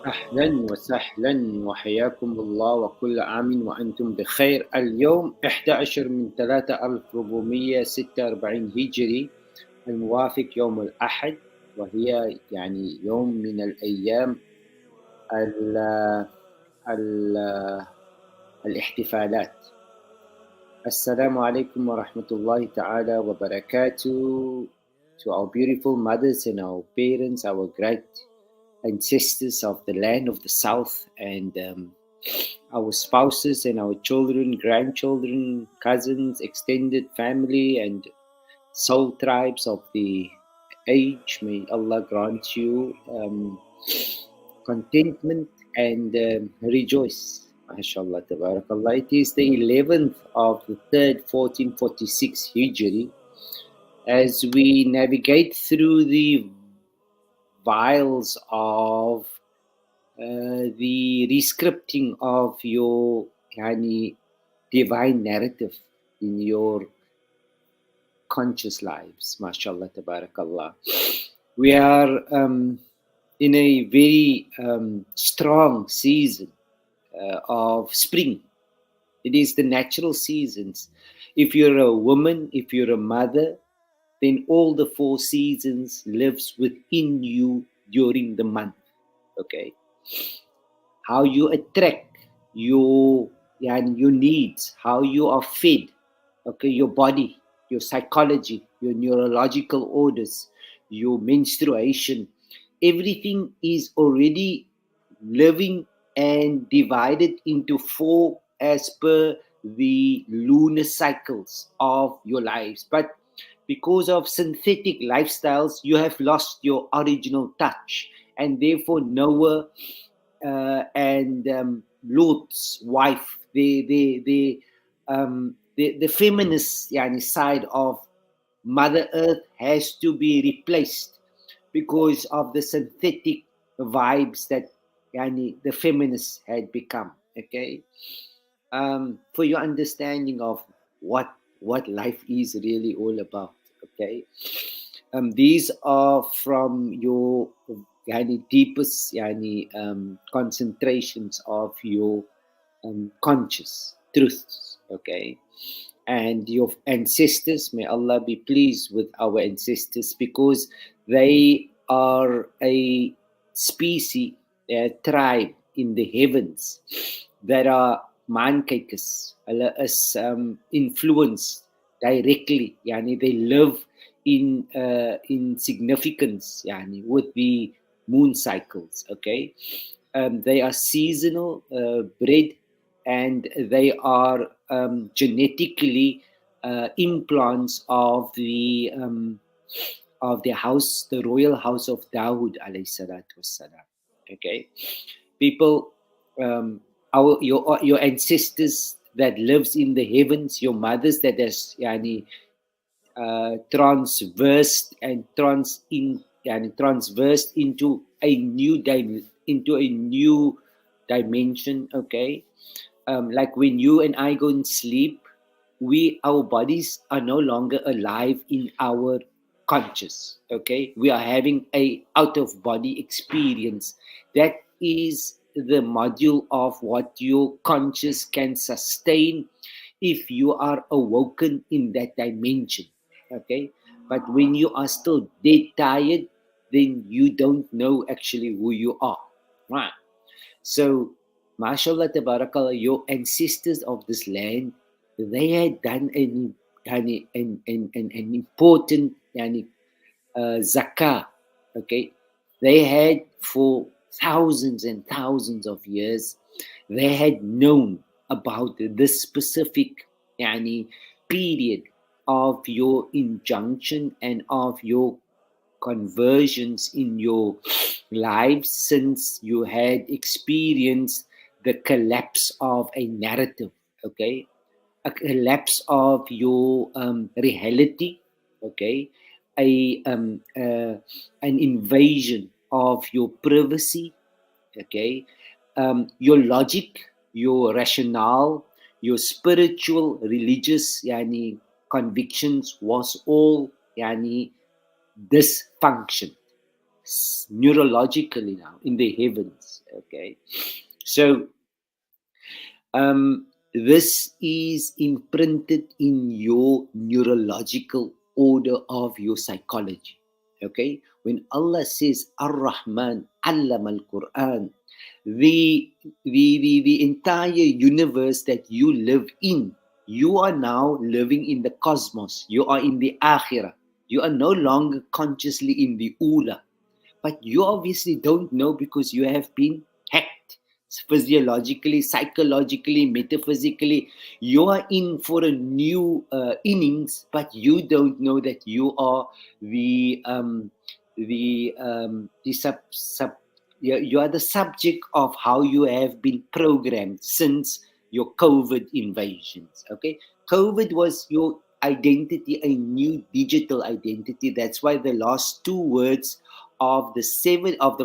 أهلا وسهلا وحياكم الله وكل عام وأنتم بخير. اليوم 11 من 3446 هجري، الموافق يوم الأحد، وهي يعني يوم من الأيام ال ال الاحتفالات. السلام عليكم ورحمة الله تعالى وبركاته to our beautiful mothers and our parents, our great ancestors of the land of the South, and our spouses and our children, grandchildren, cousins, extended family, and soul tribes of the age. May Allah grant you contentment and rejoice. MashaAllah, tabarakallah. It is the 11th of the 3rd, 1446 Hijri. As we navigate through the vials of the rescripting of your divine narrative in your conscious lives, mashallah, tabarakallah. We are in a very strong season of spring. It is the natural seasons. If you're a woman, if you're a mother, then all the 4 seasons lives within you during the month. Okay, how you attract your needs, how you are fed, okay, your body, your psychology, your neurological orders, your menstruation, everything is already living and divided into 4 as per the lunar cycles of your lives. But because of synthetic lifestyles, you have lost your original touch, and therefore Noah and Lot's wife, the feminist side of Mother Earth has to be replaced because of the synthetic vibes that the feminists had become. Okay, for your understanding of what life is really all about. Okay, these are from your deepest concentrations of your conscious truths. Okay, and your ancestors, may Allah be pleased with our ancestors, because they are a species, a tribe in the heavens that are maankykers. Hulle is influenced directly. They live in significance with the moon cycles. Okay, they are seasonal bred, and they are genetically implants of the house, the royal house of Dawood alayhi salatu wassalam. Okay, people, your ancestors that lives in the heavens, your mothers that has transversed and transversed into a new dimension. Okay, like when you and I go and sleep, our bodies are no longer alive in our conscious. Okay, we are having a out of body experience. That is the module of what your conscious can sustain if you are awoken in that dimension. Okay, but when you are still dead tired, then you don't know actually who you are. right? So, mashallah, tabarakallah, your ancestors of this land, they had done an important zakah, okay? They had for thousands and thousands of years, they had known about this specific period of your injunction and of your conversions in your lives, since you had experienced the collapse of a narrative, okay? A collapse of your reality, okay? An invasion of your privacy, okay? Your logic, your rationale, your spiritual, religious convictions was all dysfunction neurologically now in the heavens, okay? So this is imprinted in your neurological order of your psychology, okay? When Allah says Ar-Rahman allama al-Quran, the entire universe that you live in, you are now living in the cosmos, you are in the akhirah, you are no longer consciously in the ula, but you obviously don't know because you have been hacked physiologically, psychologically, metaphysically. You are in for a new innings, but you don't know that you are the sub you are the subject of how you have been programmed since your COVID invasions. Okay, COVID was your identity, a new digital identity. That's why the last two words of the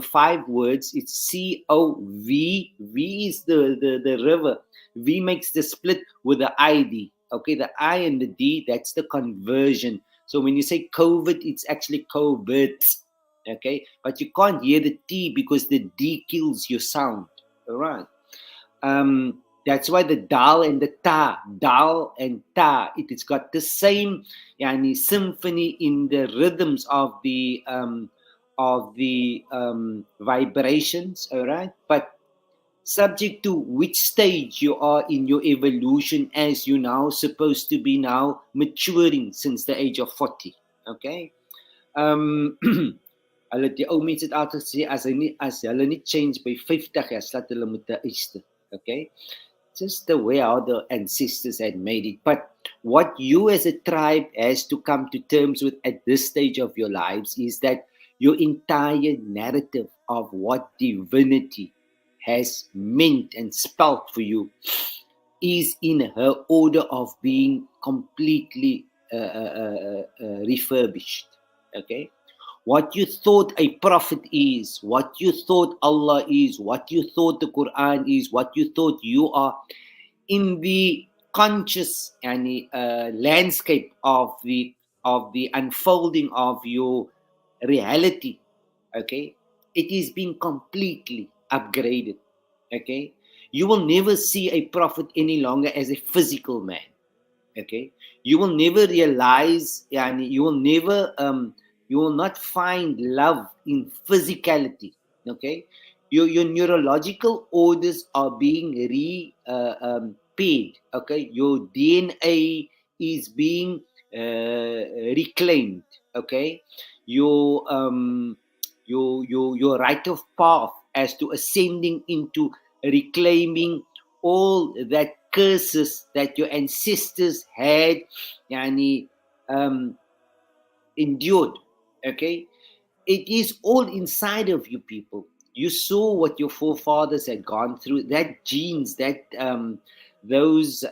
five words, it's COV. V is the river. V makes the split with the ID. Okay, the I and the D, that's the conversion. So when you say COVID, it's actually COVID. Okay, but you can't hear the T because the D kills your sound. All right. That's why the dal and the dal and ta, it has got the same symphony in the rhythms of the vibrations, all right? But subject to which stage you are in your evolution, as you now supposed to be now maturing since the age of 40, okay? Hulle die ou mense het altyd gesê as hulle nie change by 50 jaar sal hulle moet eiste, okay? Just the way how the ancestors had made it. But what you as a tribe has to come to terms with at this stage of your lives is that your entire narrative of what divinity has meant and spelt for you is in her order of being completely refurbished. Okay? What you thought a prophet is, what you thought Allah is, what you thought the Quran is, what you thought you are, in the conscious landscape of the unfolding of your reality, okay, it is being completely upgraded. Okay, you will never see a prophet any longer as a physical man. Okay, you will never realize, you will never you will not find love in physicality. Okay, your neurological orders are being paid. Okay, your DNA is being reclaimed. Okay, your your rite of path as to ascending into reclaiming all that curses that your ancestors had endured. Okay, it is all inside of you people. You saw what your forefathers had gone through. That genes, that those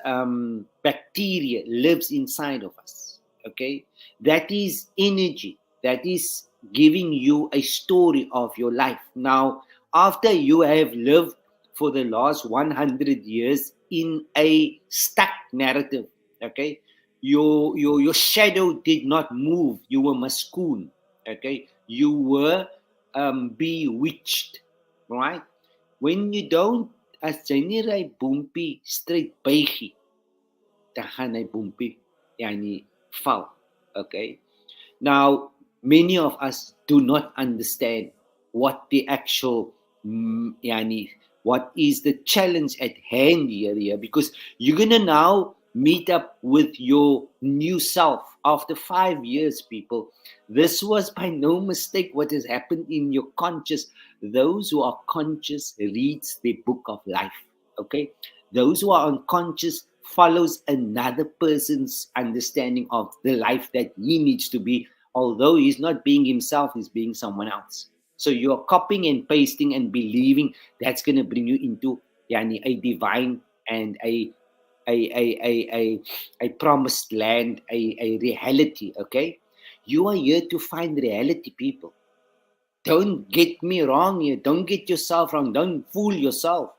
bacteria lives inside of us. Okay, that is energy, that is giving you a story of your life. Now, after you have lived for the last 100 years in a stuck narrative, okay, your shadow did not move. You were maskoon. Okay, you were bewitched, right? When you don't, as jy nie ry bompie straight bygie, dan gaan hy bompie val. Okay, now many of us do not understand what the actual yani, what is the challenge at hand here, because you're gonna now meet up with your new self after 5 years, people. This was by no mistake what has happened in your conscious. Those who are conscious reads the book of life. Okay, those who are unconscious follows another person's understanding of the life that he needs to be, although he's not being himself, he's being someone else. So you're copying and pasting and believing that's going to bring you into yani, a divine and a promised land, a reality. Okay, you are here to find reality, people. Don't get me wrong here. Don't get yourself wrong. Don't fool yourself.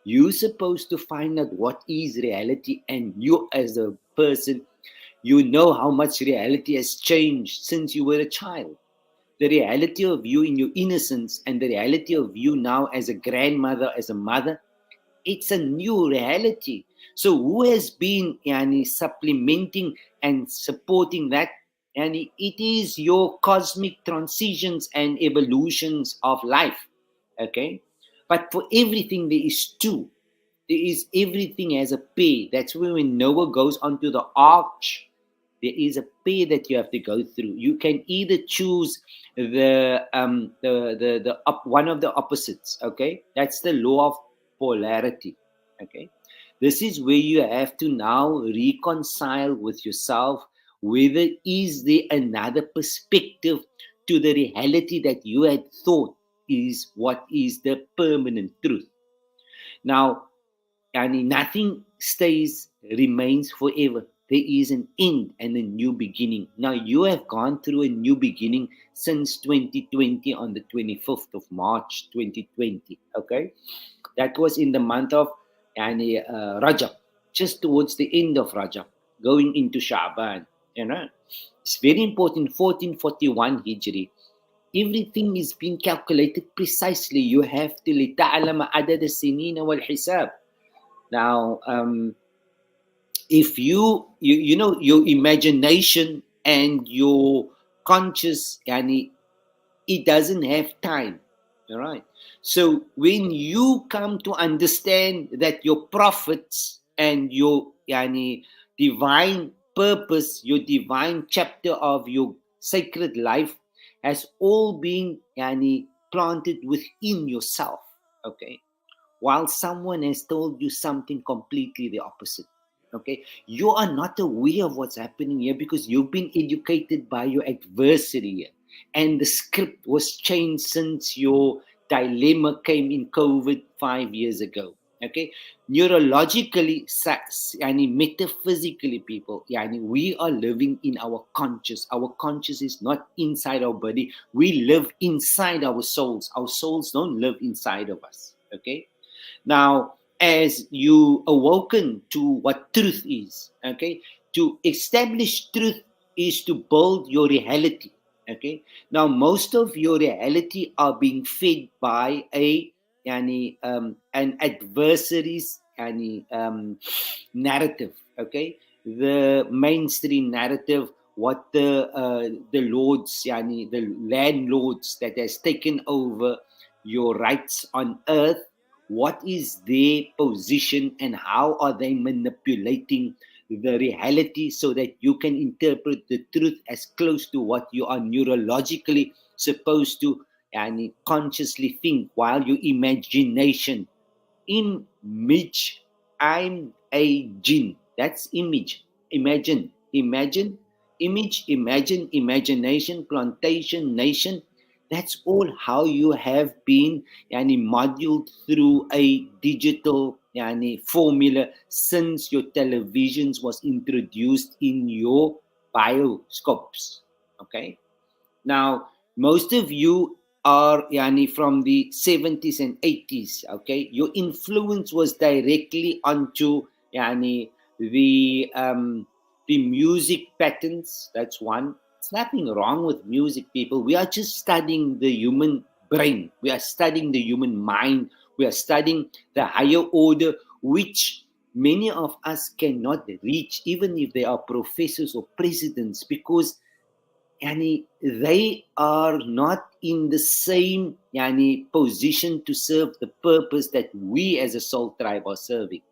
You're supposed to find out what is reality, and you as a person, you know how much reality has changed since you were a child. The reality of you in your innocence and the reality of you now as a grandmother, as a mother, it's a new reality. So who has been yani, supplementing and supporting that? And it is your cosmic transitions and evolutions of life. Okay? But for everything there is two. There is everything as a pair. That's when Noah goes onto the arch, there is a pair that you have to go through. You can either choose one of the opposites. Okay, that's the law of polarity. Okay, this is where you have to now reconcile with yourself. Whether is there another perspective to the reality that you had thought is what is the permanent truth. Now, and nothing stays, remains forever. There is an end and a new beginning. Now, you have gone through a new beginning since 2020 on the 25th of March 2020. Okay, that was in the month of Rajab, just towards the end of Rajab, going into Sha'ban. You know, it's very important. 1441 Hijri. Everything is being calculated precisely. You have to لِتَعْلَمَ عَدَدَ السِّنِينَ وَالْحِسَابِ. Now, if you know your imagination and your conscious, yani, it doesn't have time. All right. So when you come to understand that your prophets and your yani, divine purpose, your divine chapter of your sacred life has all been yani, planted within yourself. Okay, while someone has told you something completely the opposite. Okay, you are not aware of what's happening here because you've been educated by your adversary here. And the script was changed since your dilemma came in COVID 5 years ago. Okay, neurologically and metaphysically, people, yani, we are living in our conscious. Our conscious is not inside our body. We live inside our souls. Our souls don't live inside of us. Okay, now, as you awoken to what truth is, okay, to establish truth is to build your reality. Okay, now most of your reality are being fed by an adversary's narrative. Okay, the mainstream narrative, what the lords, the landlords that has taken over your rights on earth, what is their position and how are they manipulating the reality so that you can interpret the truth as close to what you are neurologically supposed to and consciously think, while your imagination image, I'm a jinn. That's image. Imagine, image, imagine, imagination, plantation, nation. That's all how you have been modeled through a digital formula since your televisions was introduced in your bioscopes. Okay. Now, most of you are from the 70s and 80s. Okay, your influence was directly onto the the music patterns. That's one. There's nothing wrong with music, people. We are just studying the human brain. We are studying the human mind. We are studying the higher order, which many of us cannot reach, even if they are professors or presidents, because they are not in the same position to serve the purpose that we as a soul tribe are serving.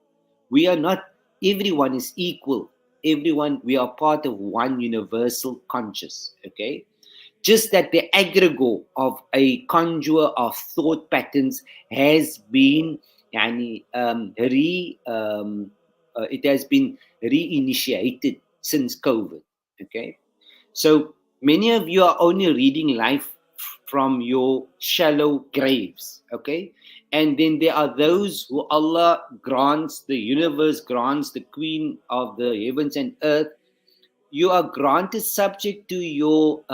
We are not, everyone is equal. Everyone, we are part of one universal conscious, okay? Just that the aggregate of a conjure of thought patterns has been it has been reinitiated since COVID, okay? So many of you are only reading life from your shallow graves, okay? And then there are those who Allah grants, the universe grants, the queen of the heavens and earth. You are granted subject to your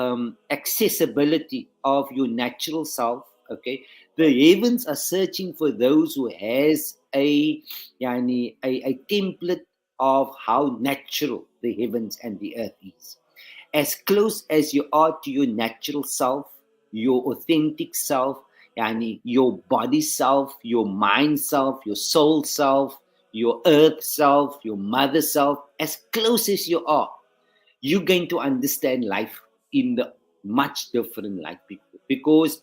accessibility of your natural self, okay? The heavens are searching for those who has a template of how natural the heavens and the earth is. As close as you are to your natural self, your authentic self, your body self, your mind self, your soul self, your earth self, your mother self, as close as you are, you're going to understand life in the much different light, because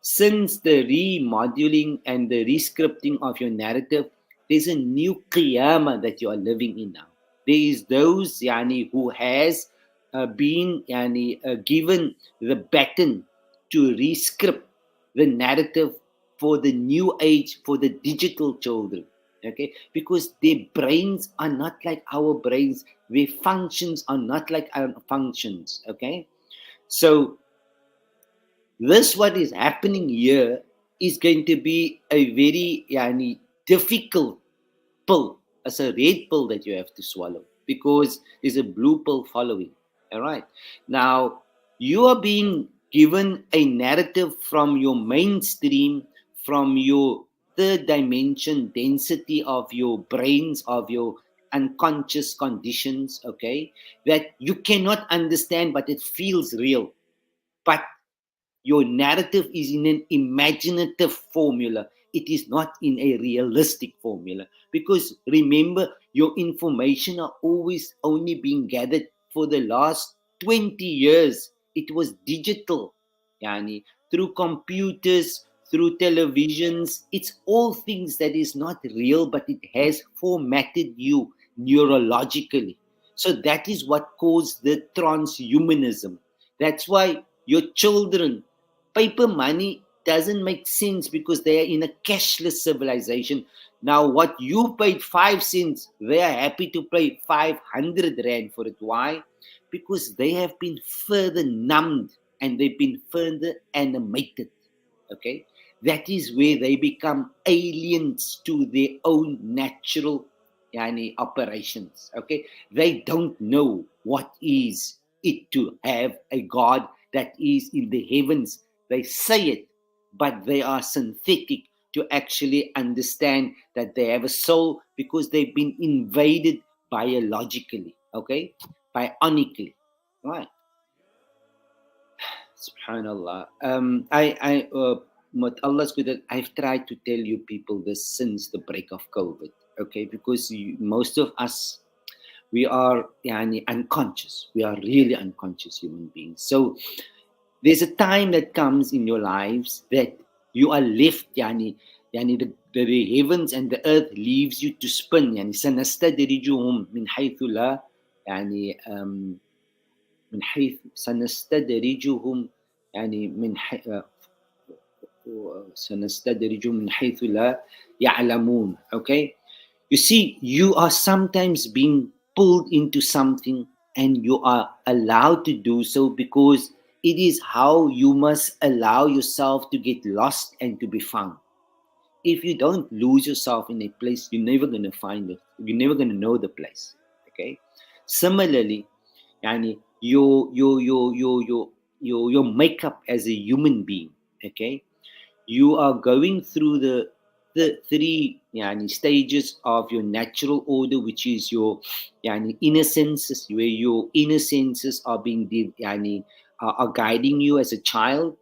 since the remodeling and the rescripting of your narrative, there's a new qiyamah that you are living in now. There is those who has been given the baton to rescript the narrative for the new age, for the digital children, okay? Because their brains are not like our brains, their functions are not like our functions, okay? So this what is happening here is going to be a very difficult pill, as a red pill that you have to swallow, because there's a blue pill following. All right. Now, you are being given a narrative from your mainstream, from your third dimension density of your brains, of your unconscious conditions, okay, that you cannot understand, but it feels real. But your narrative is in an imaginative formula. It is not in a realistic formula. Because remember, your information are always only being gathered for the last 20 years. It was digital, through computers, through televisions. It's all things that is not real, but it has formatted you neurologically. So that is what caused the transhumanism. That's why your children, paper money doesn't make sense, because they are in a cashless civilization. Now, what you paid 5 cents, they are happy to pay 500 rand for it. Why? Because they have been further numbed and they've been further animated. Okay, that is where they become aliens to their own natural operations. Okay, they don't know what is it to have a God that is in the heavens. They say it, but they are synthetic to actually understand that they have a soul, because they've been invaded biologically, okay, bionically, right? Subhanallah. With Allah's good, I've tried to tell you people this since the break of COVID, okay? Because most of us, we are unconscious. We are really unconscious human beings. So there's a time that comes in your lives that you are left, the heavens and the earth leaves you to spin. سنستدرجهم من حيث لا يعني من حيث سنستدرجهم سنستدرجهم من حيث لا يعلمون. Okay, you see, you are sometimes being pulled into something, and you are allowed to do so, because it is how you must allow yourself to get lost and to be found. If you don't lose yourself in a place, you're never going to find it. You're never going to know the place. Okay. Similarly, your makeup as a human being. Okay, you are going through the three stages of your natural order, which is your inner senses, where your inner senses are being are guiding you as a child.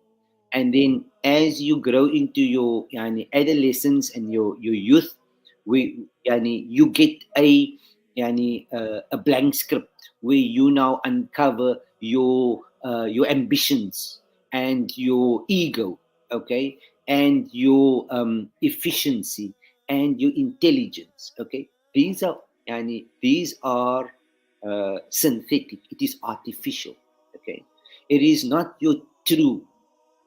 And then as you grow into your adolescence and your youth, you get a blank script, where you now uncover your your ambitions and your ego, okay, and your efficiency and your intelligence, okay. These are synthetic. It is artificial, okay. It is not your true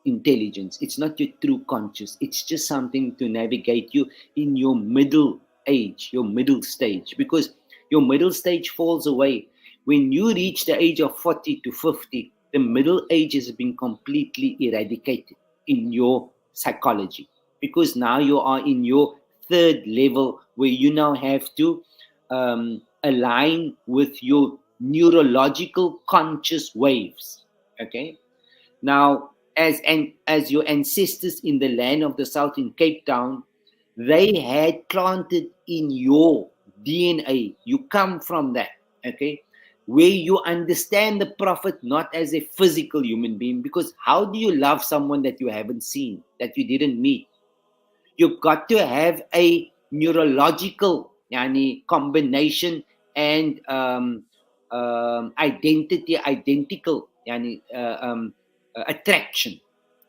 intelligence. It's not your true conscious. It's just something to navigate you in your middle age, your middle stage, because your middle stage falls away when you reach the age of 40 to 50. The middle age has been completely eradicated in your psychology, because now you are in your third level where you now have to align with your neurological conscious waves, okay. Now, as your ancestors in the land of the South in Cape Town, they had planted in your DNA. You come from that, okay? Where you understand the Prophet not as a physical human being, because how do you love someone that you haven't seen, that you didn't meet? You've got to have a neurological combination and identical attraction,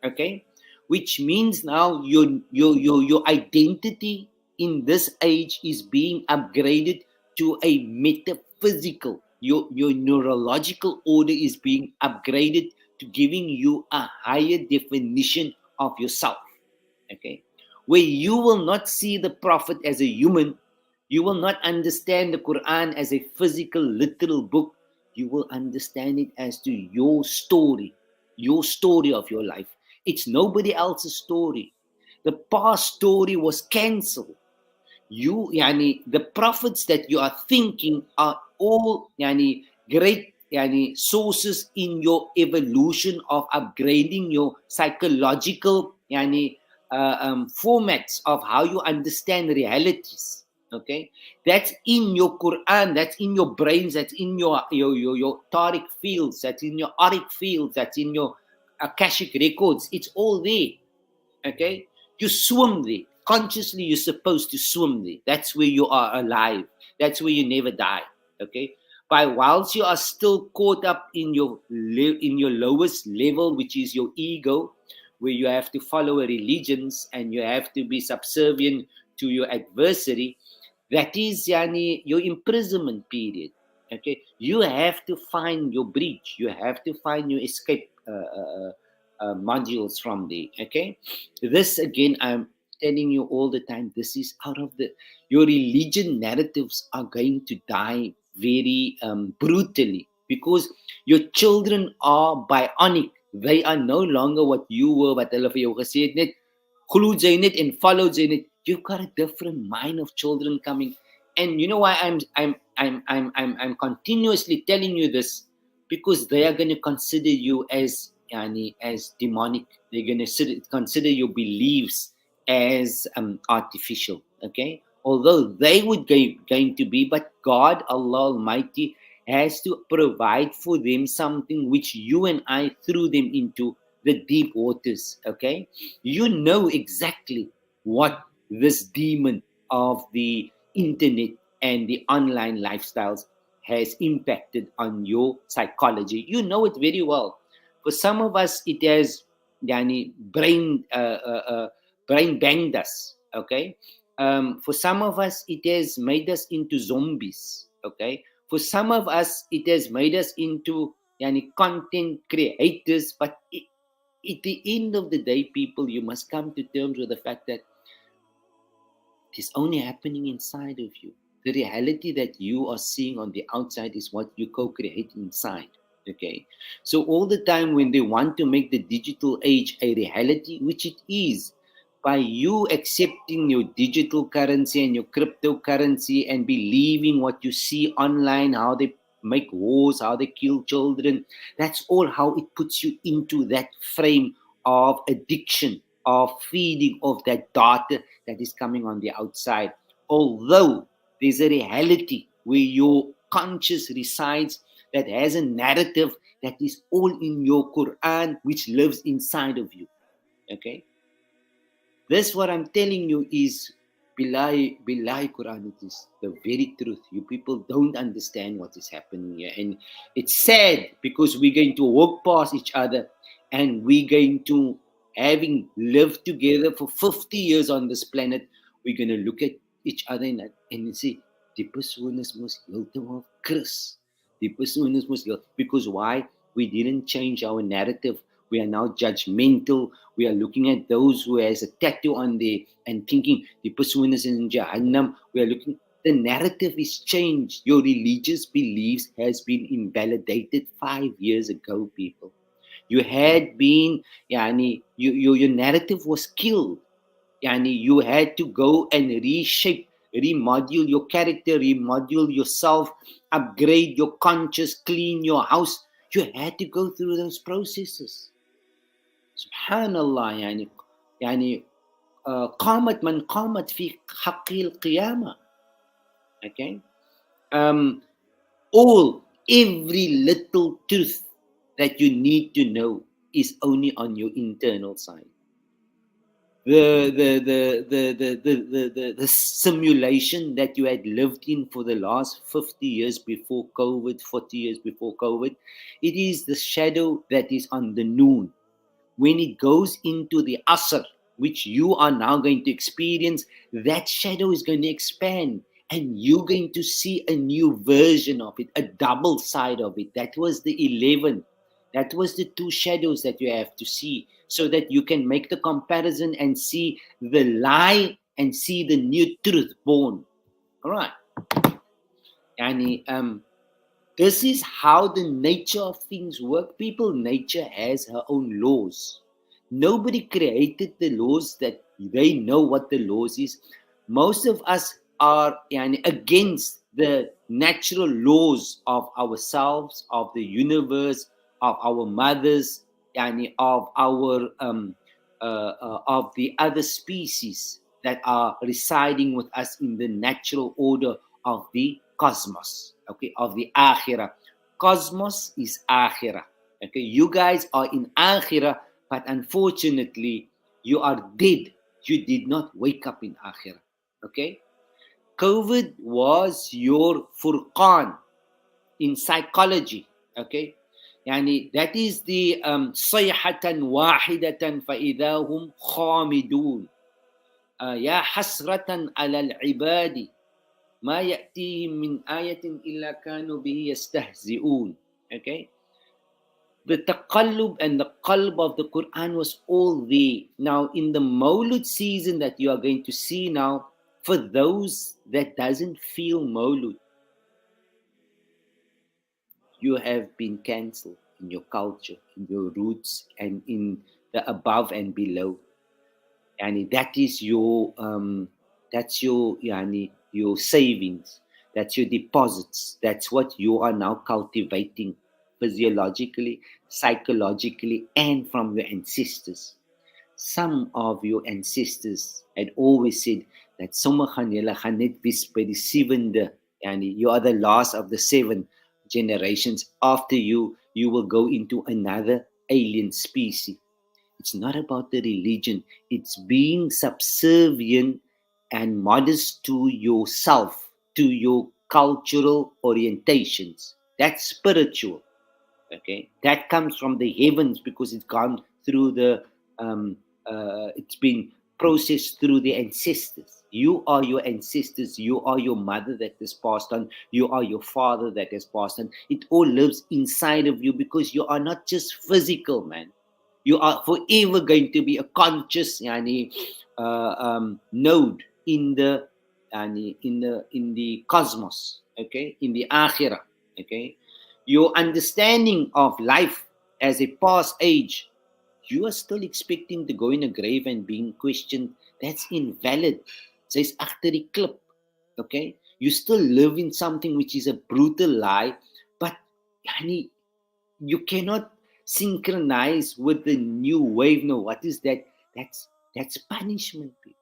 okay, which means now your identity in this age is being upgraded to a metaphysical. Your neurological order is being upgraded to giving you a higher definition of yourself, okay, where you will not see the Prophet as a human. You will not understand the Quran as a physical, literal book. You will understand it as to your story of your life. It's nobody else's story. The past story was cancelled. The prophets that you are thinking are all great sources in your evolution of upgrading your psychological formats of how you understand realities, okay. That's in your Quran, that's in your brains, that's in your tariq fields, that's in your auric fields, that's in your akashic records. It's all there, okay. You swim there consciously. You're supposed to swim there. That's where you are alive. That's where you never die, okay. By whilst you are still caught up in your lowest level, which is your ego, where you have to follow a religions and you have to be subservient to your adversary, that is your imprisonment period, okay. You have to find your breach. You have to find your escape modules from there, okay. This again, I'm telling you all the time, this is out of your religion narratives are going to die very brutally, because your children are bionic. They are no longer what you were, wat hulle vir jou gesê het, net glo jy net and follow jy net. You've got a different mind of children coming. And you know why I'm continuously telling you this? Because they are going to consider you as demonic. They're going to consider your beliefs as artificial, okay. Although they would going to be, but God, Allah Almighty, has to provide for them something which you and I threw them into the deep waters, okay. You know exactly what this demon of the internet and the online lifestyles has impacted on your psychology. You know it very well. For some of us, it has brain banged us, okay. For some of us, it has made us into zombies, okay. For some of us, it has made us into content creators. But at the end of the day, people, you must come to terms with the fact that it's only happening inside of you. The reality that you are seeing on the outside is what you co-create inside, okay. So all the time when they want to make the digital age a reality, which it is, by you accepting your digital currency and your cryptocurrency and believing what you see online, how they make wars, how they kill children, that's all how it puts you into that frame of addiction, of feeding of that data that is coming on the outside. Although there's a reality where your conscious resides, that has a narrative that is all in your Quran, which lives inside of you, okay. This, what I'm telling you, is Billahi Quran, it is the very truth. You people don't understand what is happening here. And it's sad because we're going to walk past each other and we're going to, having lived together for 50 years on this planet, we're going to look at each other and say, die persoon is mos heeltemal Chris. Die persoon is mos because why? We didn't change our narrative. We are now judgmental. We are looking at those who has a tattoo on there and thinking the person is in Jahannam. We are looking. The narrative is changed. Your religious beliefs has been invalidated 5 years ago, people. You had been, yani, your narrative was killed. Yani, you had to go and reshape, remodule your character, remodule yourself, upgrade your conscious, clean your house. You had to go through those processes. Subhanallah, يعني قامت من قامت في حق القيامة. Okay, every little truth that you need to know is only on your internal side. The simulation that you had lived in for the last 50 years before COVID, 40 years before COVID, it is the shadow that is on the noon. When it goes into the asr, which you are now going to experience, that shadow is going to expand and you're going to see a new version of it, a double side of it. That was the 11. That was the two shadows that you have to see so that you can make the comparison and see the lie and see the new truth born. All right. This is how the nature of things work. People, nature has her own laws. Nobody created the laws that they know what the laws is. Most of us are against the natural laws of ourselves, of the universe, of our mothers, of our of the other species that are residing with us in the natural order of the cosmos, okay, of the akhirah. Cosmos is akhirah. Okay, you guys are in akhirah, but unfortunately, you are dead. You did not wake up in akhirah. Okay, COVID was your furqan in psychology. Okay, that is the صيحة واحدة فإذا هم خامدون يا حسرة على العباد ما يأتيهم من آية إلا كانوا به يستهزئون. Okay, the taqallub and the qalb of the Quran was all there. Now, in the Mawlud season that you are going to see now, for those that doesn't feel Mawlud, you have been cancelled in your culture, in your roots, and in the above and below. And that is your that's your your savings, that's your deposits, that's what you are now cultivating physiologically, psychologically, and from your ancestors. Some of your ancestors had always said that you are the last of the 7 generations. After you will go into another alien species. It's not about the religion. It's being subservient and modest to yourself, to your cultural orientations. That's spiritual. Okay, that comes from the heavens because it's gone through the it's been processed through the ancestors. You are your ancestors. You are your mother that has passed on. You are your father that has passed on. It all lives inside of you because you are not just physical, man. You are forever going to be a conscious node in the in the cosmos. Okay, in the akhirah. Okay, your understanding of life as a past age, you are still expecting to go in a grave and being questioned. That's invalid. Says agter die klip. Okay, you still live in something which is a brutal lie, but you cannot synchronize with the new wave. No, what is that? That's punishment, people.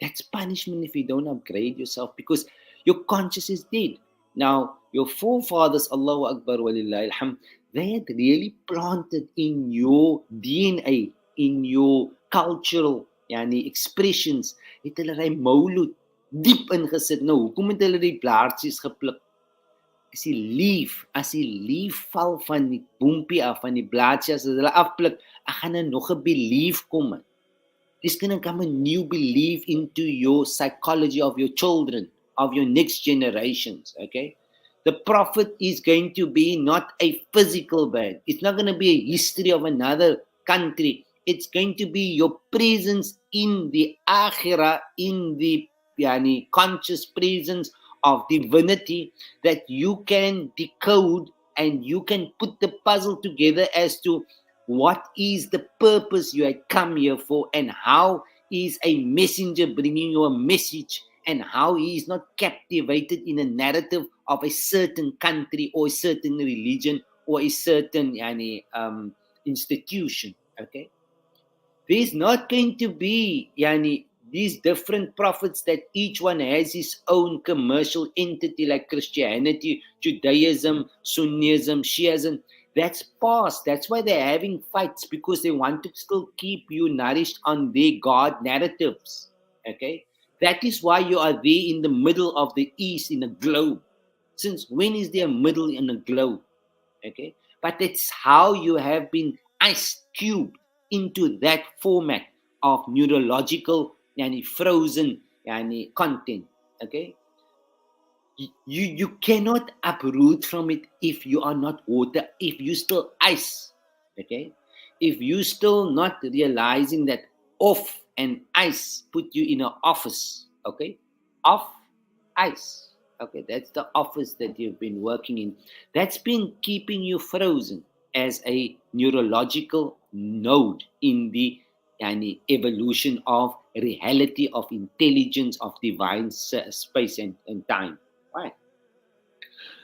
That's punishment if you don't upgrade yourself because your conscience is dead. Now, your forefathers, Allahu Akbar walillahi alhamd, they had really planted in your DNA, in your cultural expressions. Het hulle ry Mawlud, diep ingesit. Nou, hoekom het hulle die blaartjies gepluk? As die leaf val van die boompie af, van die blaadjies, as hulle afpluk, gaan nog 'n belief kom. This going to come a new belief into your psychology of your children, of your next generations, okay? The prophet is going to be not a physical bird. It's not going to be a history of another country. It's going to be your presence in the akhirah, in the conscious presence of divinity that you can decode and you can put the puzzle together as to what is the purpose you had come here for, and how is a messenger bringing you a message, and how he is not captivated in a narrative of a certain country or a certain religion or a certain institution. Okay, there's not going to be these different prophets that each one has his own commercial entity, like Christianity, Judaism, Sunnism, Shiism. That's past. That's why they're having fights, because they want to still keep you nourished on their God narratives. Okay? That is why you are there in the middle of the East in a globe. Since when is there a middle in a globe? Okay? But it's how you have been ice cubed into that format of neurological frozen content. Okay? You cannot uproot from it if you are not water, if you still ice. Okay, if you still not realizing that off and ice put you in an office. Okay, off ice. Okay, that's the office that you've been working in. That's been keeping you frozen as a neurological node in the evolution of reality, of intelligence, of divine space and time. Right.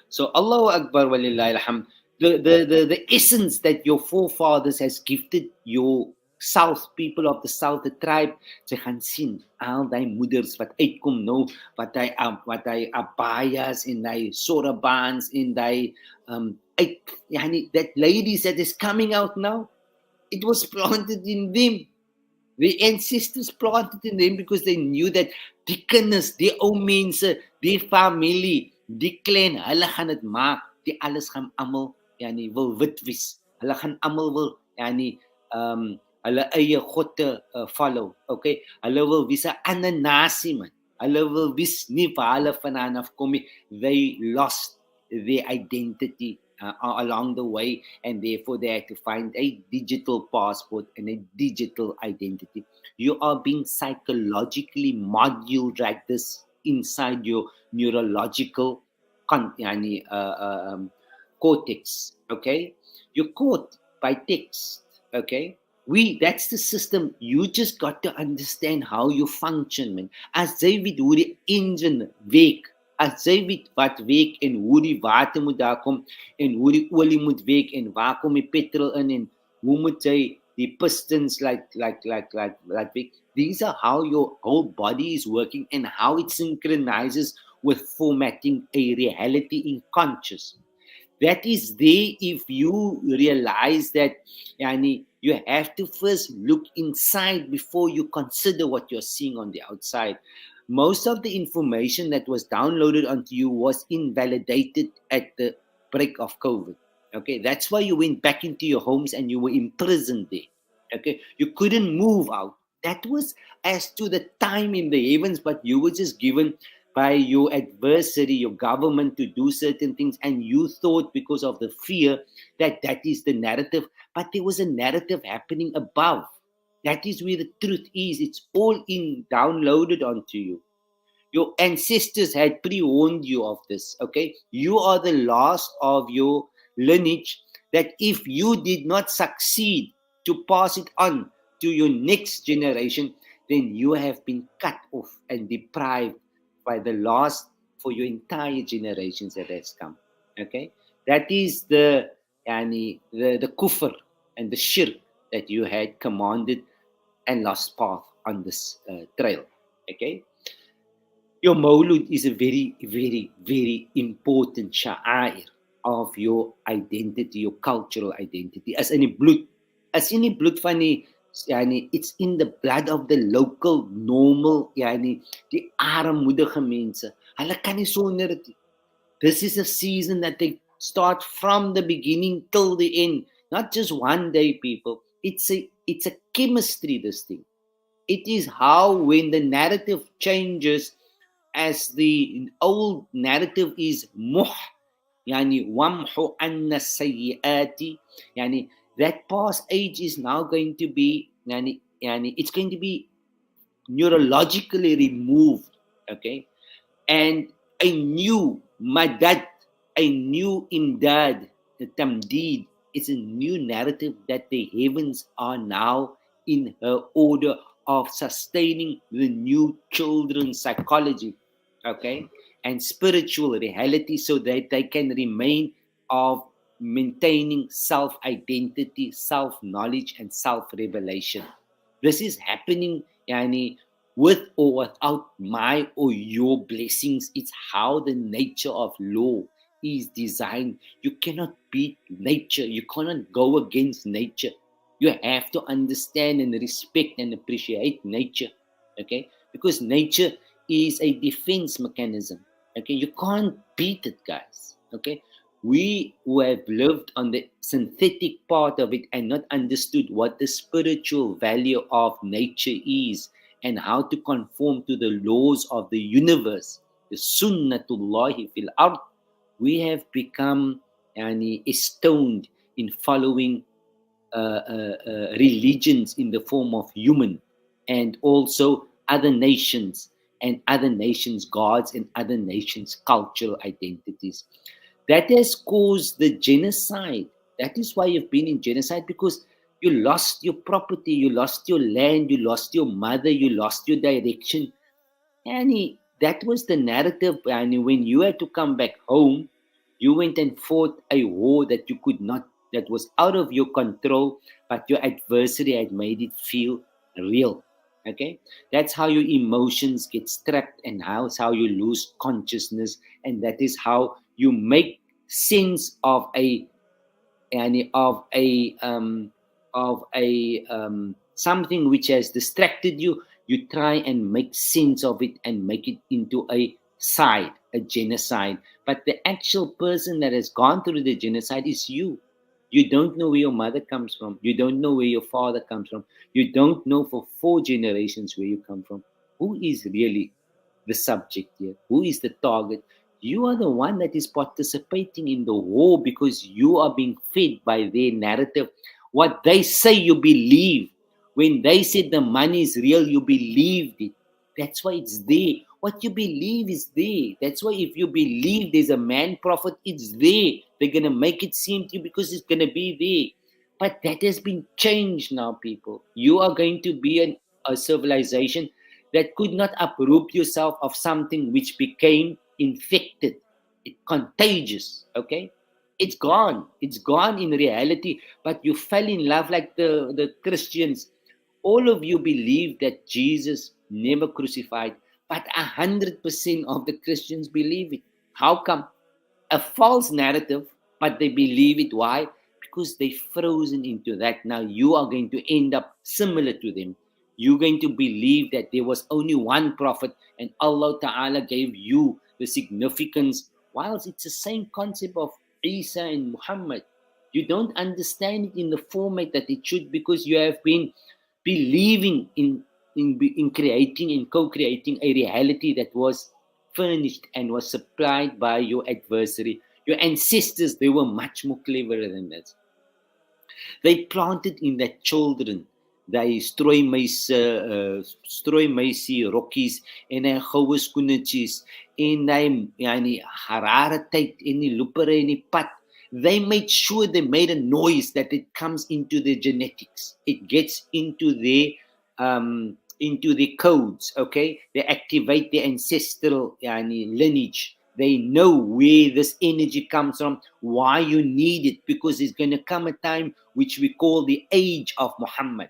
So Allahu Akbar walillahi alhamd. The essence that your forefathers has gifted your South, people of the South, the tribe, sy gaan sien al die moeders wat uitkom nou, wat hy abayas en hy sorabans en hy that ladies that is coming out now, it was planted in them. The ancestors planted in them because they knew that die kinders, die ou mense, die familie, die clan, hulle gaan dit maak. Die alles gaan almal wil wit wees. Hulle gaan almal wil hulle eie godde follow. Okay? Hulle wil wees 'n ander nasie man. Hulle wil wees nie waar hulle vandaan afkom nie. They lost their identity along the way, and therefore they had to find a digital passport and a digital identity. You are being psychologically modeled like this inside your neurological cortex. Okay, you're caught by text. Okay, that's the system. You just got to understand how you function, man. As jy weet hoe die engine werk, as jy weet wat werk en hoe die water moet daar kom en hoe die olie moet werk en waar kom die petrol in en hoe moet jy die pistons like werk. These are how your whole body is working and how it synchronizes with formatting a reality in conscious. That is there if you realize that you have to first look inside before you consider what you're seeing on the outside. Most of the information that was downloaded onto you was invalidated at the break of COVID. Okay, that's why you went back into your homes and you were imprisoned there. Okay, you couldn't move out. That was as to the time in the heavens, but you were just given by your adversary, your government, to do certain things, and you thought because of the fear that is the narrative, but there was a narrative happening above. That is where the truth is. It's all downloaded onto you. Your ancestors had pre-warned you of this. Okay, you are the last of your lineage that if you did not succeed to pass it on to your next generation, then you have been cut off and deprived by the last for your entire generations that has come. Okay, that is the kufr and the shirk that you had commanded and lost path on this trail. Okay, your mowlead is a very, very, very important sha'air of your identity, your cultural identity. As in die bloed van die Yani, it's in the blood of the local normal, yani die armoedige mense. Hulle kan nie sonder dit. This is a season that they start from the beginning till the end, not just one day, people. It's a chemistry, this thing. It is how, when the narrative changes, as the old narrative is muh, yani wamhu anna sayyiati, yani that past age is now going to be, yani it's going to be neurologically removed, okay, and a new madad, a new imdad, the tamdeed. It's a new narrative that the heavens are now in her order of sustaining the new children's psychology, okay, and spiritual reality, so that they can remain of maintaining self-identity, self-knowledge, and self-revelation. This is happening, yani, with or without my or your blessings. It's how the nature of law is designed. You cannot beat nature. You cannot go against nature. You have to understand and respect and appreciate nature, okay? Because nature is a defense mechanism, okay? You can't beat it, guys, okay? We who have lived on the synthetic part of it and not understood what the spiritual value of nature is, and how to conform to the laws of the universe, the sunnatullahi fil ard, we have become, yani, stoned in following religions in the form of human, and also other nations, and other nations' gods, and other nations' cultural identities. That has caused the genocide. That is why you've been in genocide, because you lost your property, you lost your land, you lost your mother, you lost your direction. And that was the narrative. And when you had to come back home, you went and fought a war that you could not, that was out of your control, but your adversary had made it feel real. Okay? That's how your emotions get trapped, and that's how you lose consciousness, and that is how you make sense of a, yani, of a something which has distracted you. You try and make sense of it and make it into a genocide. But the actual person that has gone through the genocide is you. You don't know where your mother comes from. You don't know where your father comes from. You don't know for 4 generations where you come from. Who is really the subject here? Who is the target? You are the one that is participating in the war, because you are being fed by their narrative. What they say, you believe. When they said the money is real, you believed it. That's why it's there. What you believe is there. That's why if you believe there's a man prophet, it's there. They're going to make it seem to you because it's going to be there. But that has been changed now, people. You are going to be a civilization that could not uproot yourself of something which became infected, contagious, okay? It's gone in reality, but you fell in love like the Christians. All of you believe that Jesus never crucified, but 100% of the Christians believe it. How come? A false narrative, but they believe it. Why? Because they're frozen into that. Now you are going to end up similar to them. You're going to believe that there was only one prophet, and Allah Ta'ala gave you the significance, whilst it's the same concept of Isa and Muhammad. You don't understand it in the format that it should, because you have been believing in creating and co-creating a reality that was furnished and was supplied by your adversary. Your ancestors, they were much more cleverer than that. They planted in their children die strooimeisie rokkies en hy goue skoenetjies en hy die harare tyd en die loopere en die pad. They made sure they made a noise that it comes into their genetics. It gets into the codes, okay? They activate the ancestral lineage. They know where this energy comes from, why you need it, because it's going to come a time which we call the age of Muhammad.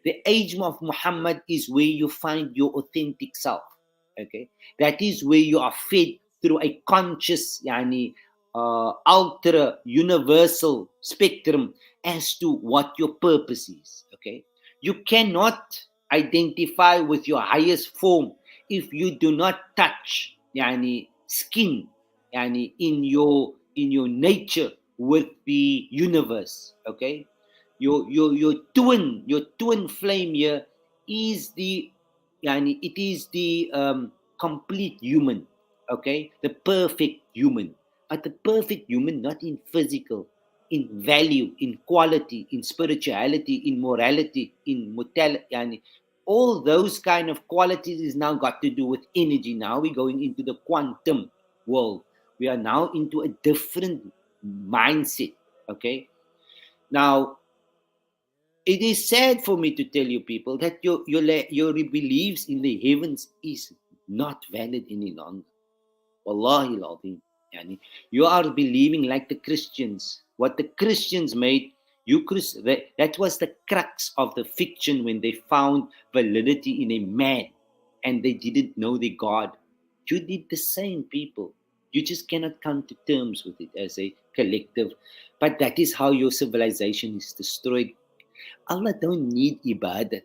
The age of Muhammad is where you find your authentic self, okay? That is where you are fed through a conscious, ultra universal spectrum as to what your purpose is, okay? You cannot identify with your highest form if you do not touch skin in your nature with the universe. Okay, your twin flame here is the it is the complete human. Okay, the perfect human, but the perfect human not in physical, in value, in quality, in spirituality, in morality, in mortality. Yani, all those kind of qualities is now got to do with energy. Now we're going into the quantum world. We are now into a different mindset. Okay. Now, it is sad for me to tell you people that your beliefs in the heavens is not valid any longer. Wallahi al-Azim. Yani, you are believing like the Christians. What the Christians made, that was the crux of the fiction when they found validity in a man and they didn't know the God. You did the same, people. You just cannot come to terms with it as a collective. But that is how your civilization is destroyed. Allah don't need ibadah.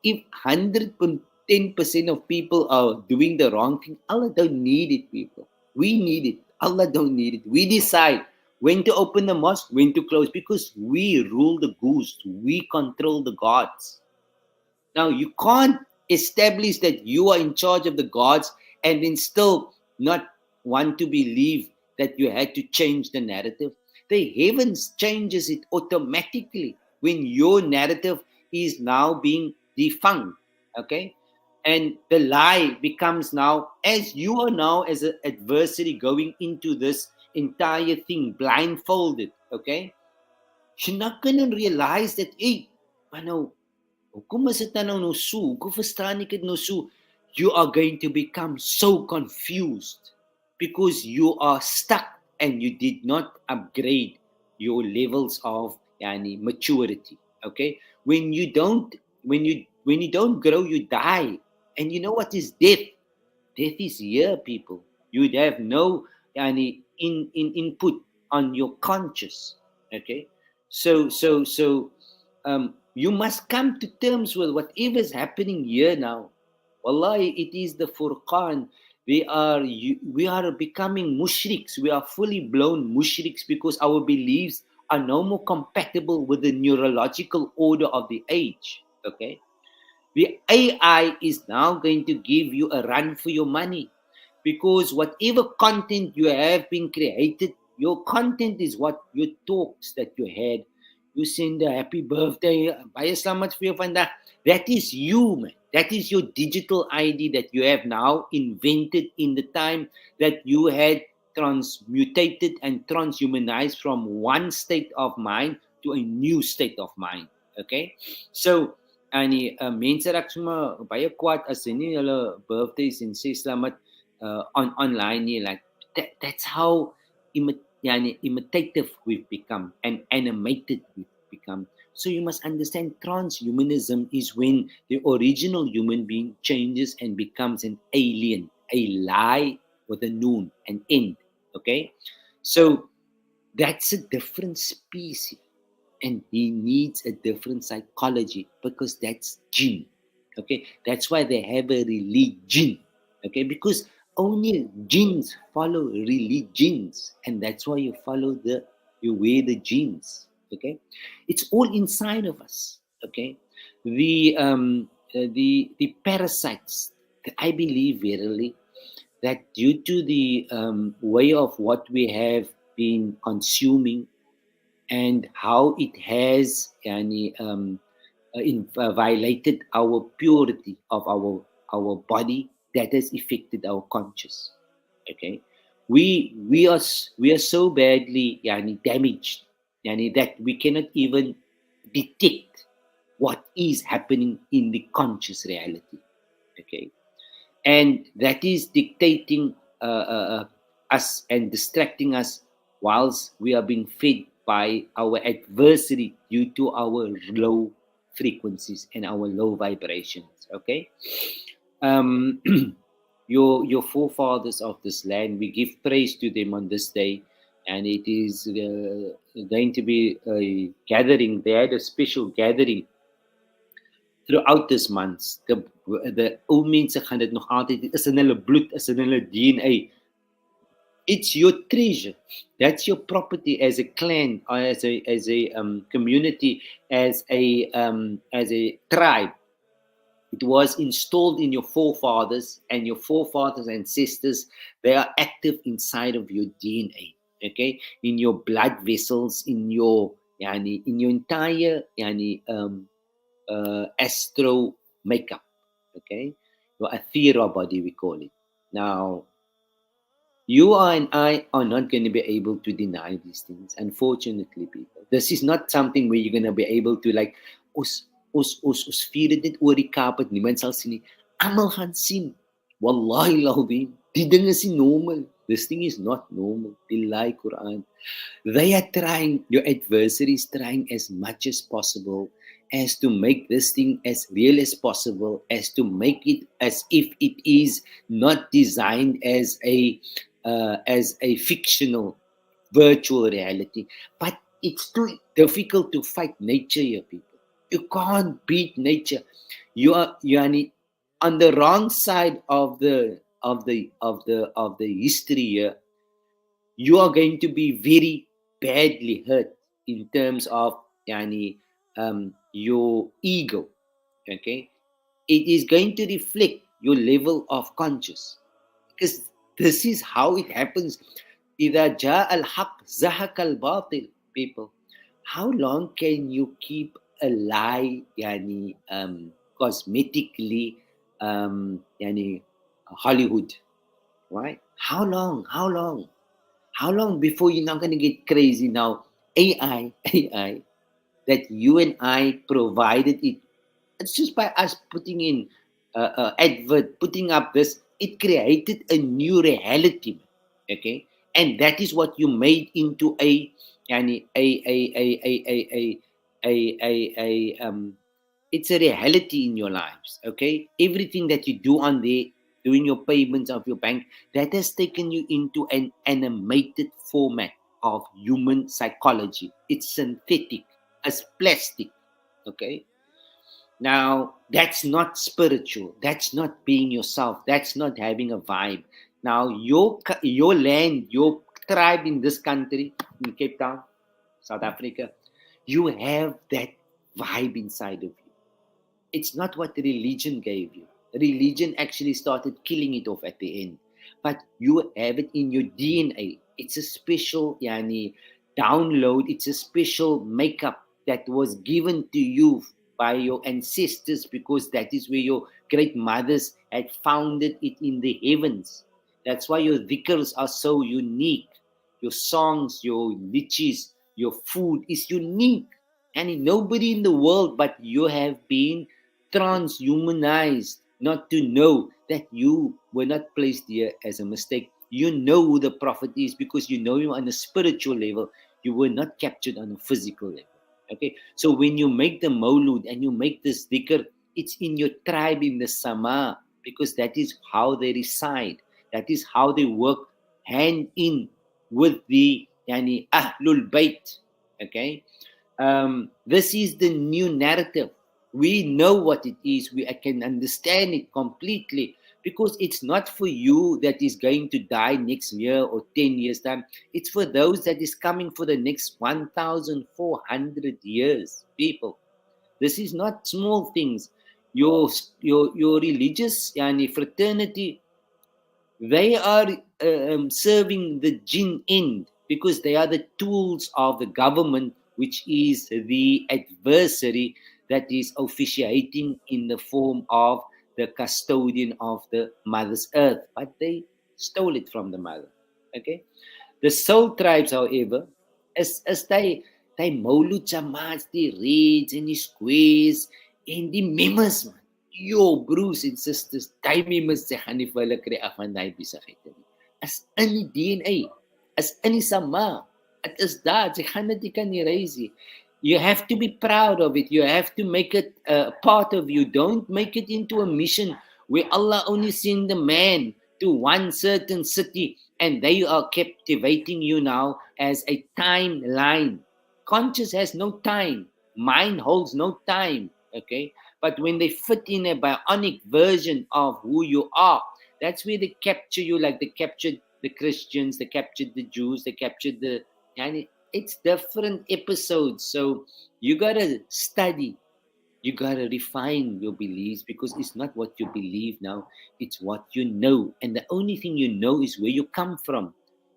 If 110% of people are doing the wrong thing, Allah don't need it, people. We need it. Allah don't need it. We decide when to open the mosque, when to close, because we rule the goose. We control the gods. Now, you can't establish that you are in charge of the gods and then still not want to believe that you had to change the narrative. The heavens changes it automatically when your narrative is now being defunct. Okay? And the lie becomes now, as you are now as an adversary going into this entire thing blindfolded. Okay? You're not going to realize that, hey, no, kung masatanaw no su, kung frustrated no su, you are going to become so confused because you are stuck and you did not upgrade your levels of maturity. Okay, when you don't grow, you die. And you know what is death? Death is here, people. You would have no input on your conscious. Okay, so you must come to terms with whatever is happening here now. Wallahi, it is the Furqan. We are becoming mushriks. We are fully blown mushriks because our beliefs are no more compatible with the neurological order of the age. Okay, the AI is now going to give you a run for your money because whatever content you have been created, your content is what your talks that you had. You send a happy birthday, baie selamat vir jou vandag. That is you, man. That is your digital ID that you have now invented in the time that you had transmutated and transhumanized from one state of mind to a new state of mind. Okay? So, mense raak sommer baie kwaad as hulle nie hulle birthdays en sê selamat online nie. Like that's how imitative we've become and animated we've become. So you must understand transhumanism is when the original human being changes and becomes an alien, a lie with a noon, an end. Okay? So that's a different species. And he needs a different psychology because that's jinn. Okay, that's why they have a religion. Okay, because only jinns follow religions, and that's why you wear the jeans. Okay, it's all inside of us. Okay, the parasites. I believe verily that due to the way of what we have been consuming and how it has violated our purity of our body, that has affected our conscious. Okay, we are so badly damaged that we cannot even detect what is happening in the conscious reality. Okay, and that is dictating us and distracting us whilst we are being fed by our adversary due to our low frequencies and our low vibrations. Okay, um, your forefathers of this land, we give praise to them on this day, and it is going to be a gathering. They had a special gathering throughout this months. The ou mense gaan dit nog altyd is in hulle bloed, is in hulle DNA. It's your treasure. That's your property as a clan, or as a community, as a tribe. It was installed in your forefathers, and your forefathers and ancestors, they are active inside of your DNA, okay? In your blood vessels, in your entire astro makeup, okay? Your athera body, we call it. Now, you and I are not going to be able to deny these things, unfortunately, people. This is not something where you're going to be able to like, ons vier dit oor die Kaap, het niemand sal sien nie. Almal gaan sien. Wallahi al-Azim, die ding is nie normal. This thing is not normal. Billahi Quran. They are trying, your adversaries trying as much as possible as to make this thing as real as possible, as to make it as if it is not designed as a fictional virtual reality. But it's too difficult to fight nature here, people. You can't beat nature. You are on the wrong side of the history here. You are going to be very badly hurt in terms of your ego. Okay, it is going to reflect your level of conscious, because this is how it happens. إذا جاء الحق زهق الباطل, people. How long can you keep a lie cosmetically Hollywood, right? How long before you're not going to get crazy? Now AI that you and I provided it. It's just by us putting in advert, putting up this, it created a new reality, okay? And that is what you made into a yani, it's a reality in your lives, okay? Everything that you do on there, doing your payments of your bank, that has taken you into an animated format of human psychology. It's synthetic, as plastic, okay? Now, that's not spiritual. That's not being yourself. That's not having a vibe. Now, your land, your tribe in this country, in Cape Town, South Africa, you have that vibe inside of you. It's not what religion gave you. Religion actually started killing it off at the end. But you have it in your DNA. It's a special download. It's a special makeup that was given to you by your ancestors, because that is where your great mothers had founded it in the heavens. That's why your dhikrs are so unique. Your songs, your lichis, your food is unique. And nobody in the world but you have been transhumanized not to know that you were not placed here as a mistake. You know who the prophet is because you know him on a spiritual level. You were not captured on a physical level. Okay, so when you make the mawlud and you make this dhikr, it's in your tribe in the sama, because that is how they reside. That is how they work hand in with the ahlul bayt. Okay, this is the new narrative. We know what it is. I can understand it completely, because it's not for you that is going to die next year or 10 years time. It's for those that is coming for the next 1,400 years, people. This is not small things. Your religious fraternity, they are serving the jinn end, because they are the tools of the government, which is the adversary that is officiating in the form of the custodian of the mother's earth. But they stole it from the mother. Okay? The soul tribes, however, as they Maulud Jamaats, die raids and die squares en die memes, man. Yo, broers en sisters, die memes se gaan nie vir hulle kry af van die besigheid nie. As in die DNA, as in die sama, het is daar, ze gaan dit nie kan erase nie. You have to be proud of it. You have to make it a part of you. Don't make it into a mission where Allah only send a man to one certain city and they are captivating you now as a timeline. Conscious has no time. Mind holds no time. Okay? But when they fit in a bionic version of who you are, that's where they capture you, like they captured the Christians, they captured the Jews, they captured the, and it's different episodes. So you gotta study, you gotta refine your beliefs, because it's not what you believe now, it's what you know. And the only thing you know is where you come from.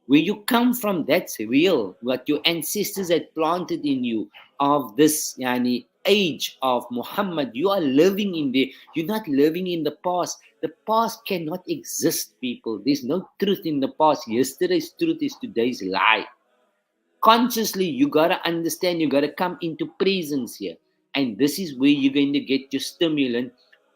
Where you come from, that's real. What your ancestors had planted in you of this age of Muhammad, you are living in there. You're not living in the past. The past cannot exist, people. There's no truth in the past. Yesterday's truth is today's lie. Consciously, you gotta understand, you gotta come into presence here. And this is where you're going to get your stimulant